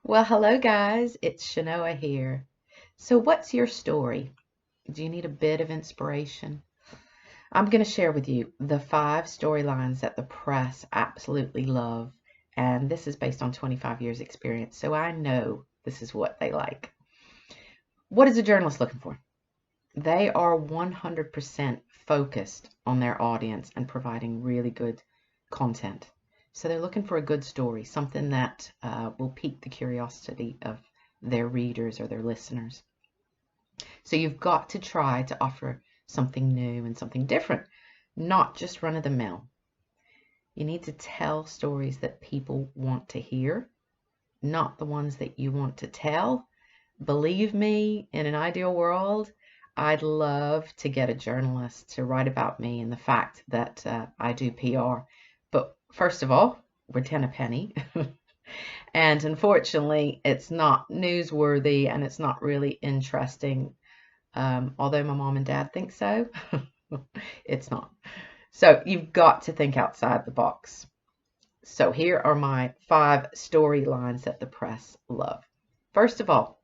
Well, hello guys, it's Chenoa here. So, what's your story? Do you need a bit of inspiration? I'm going to share with you the 5 storylines that the press absolutely love, and this is based on 25 years experience, so I know this is what they like. What is a journalist looking for? They are 100% focused on their audience and providing really good content. So they're looking for a good story, something that will pique the curiosity of their readers or their listeners. So you've got to try to offer something new and something different, not just run of the mill. You need to tell stories that people want to hear, not the ones that you want to tell. Believe me, in an ideal world, I'd love to get a journalist to write about me and the fact that I do PR. But first of all, we're 10 a penny. And unfortunately, it's not newsworthy and it's not really interesting. Although my mom and dad think so, it's not. So you've got to think outside the box. So here are my 5 storylines that the press love. First of all,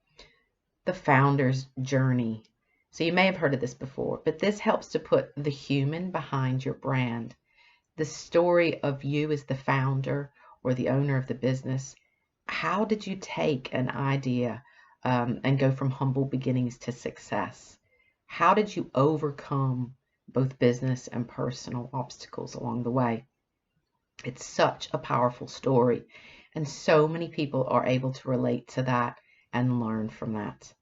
the founder's journey. So you may have heard of this before, but this helps to put the human behind your brand. The story of you as the founder or the owner of the business. How did you take an idea and go from humble beginnings to success? How did you overcome both business and personal obstacles along the way? It's such a powerful story, and so many people are able to relate to that and learn from that.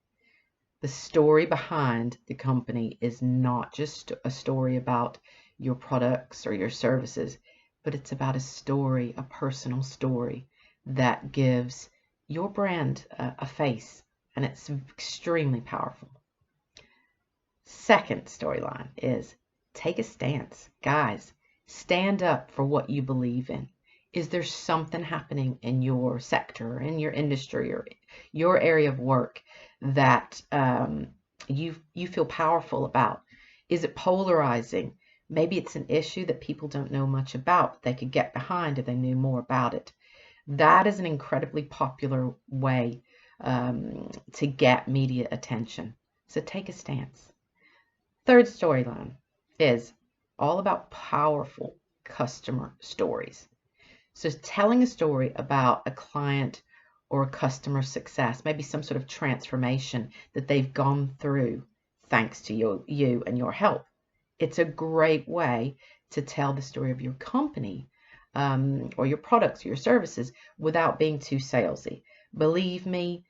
The story behind the company is not just a story about your products or your services, but it's about a story, a personal story that gives your brand a face, and it's extremely powerful. Second storyline is take a stance. Guys, stand up for what you believe in. Is there something happening in your sector, in your industry, or your area of work that you feel powerful about? Is it polarizing? Maybe it's an issue that people don't know much about, but they could get behind if they knew more about it. That is an incredibly popular way to get media attention. So take a stance. Third storyline is all about powerful customer stories. So telling a story about a client or a customer success, maybe some sort of transformation that they've gone through thanks to you and your help. It's a great way to tell the story of your company or your products or your services without being too salesy. Believe me,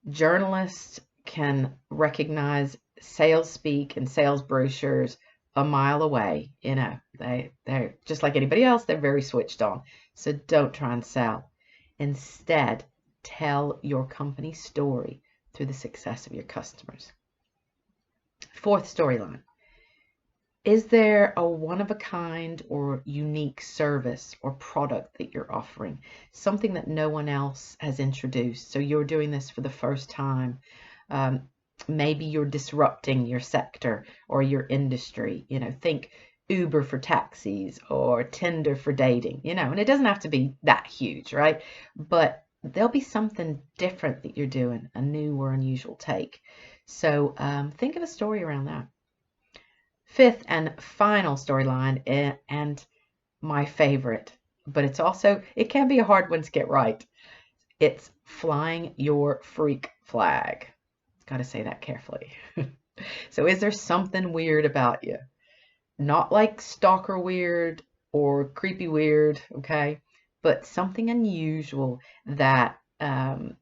journalists can recognize sales speak and sales brochures a mile away. You know, they're just like anybody else, they're very switched on. So don't try and sell. Instead, tell your company story through the success of your customers. Fourth storyline. Is there a one-of-a-kind or unique service or product that you're offering? Something that no one else has introduced. So you're doing this for the first time. Maybe you're disrupting your sector or your industry. You know, think Uber for taxis or Tinder for dating, you know, and it doesn't have to be that huge, right? But there'll be something different that you're doing, a new or unusual take. So think of a story around that. Fifth and final storyline, and my favorite, but it can be a hard one to get right. It's flying your freak flag. Got to say that carefully. So is there something weird about you? Not like stalker weird or creepy weird, okay? But something unusual that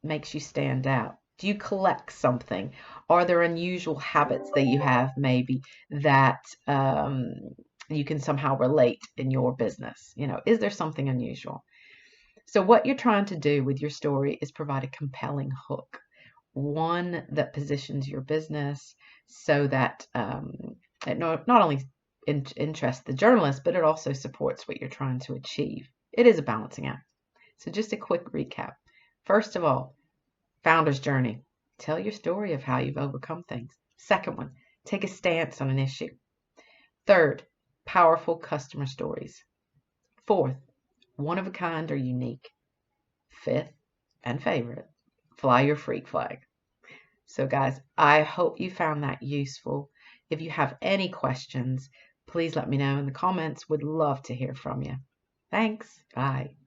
makes you stand out. Do you collect something? Are there unusual habits that you have maybe that you can somehow relate in your business? You know, is there something unusual? So what you're trying to do with your story is provide a compelling hook, one that positions your business so that it not only interests the journalist, but it also supports what you're trying to achieve. It is a balancing act. So just a quick recap. First of all, founder's journey. Tell your story of how you've overcome things. Second one, take a stance on an issue. Third, powerful customer stories. Fourth, one of a kind or unique. Fifth, and favorite, fly your freak flag. So guys, I hope you found that useful. If you have any questions, please let me know in the comments. Would love to hear from you. Thanks. Bye.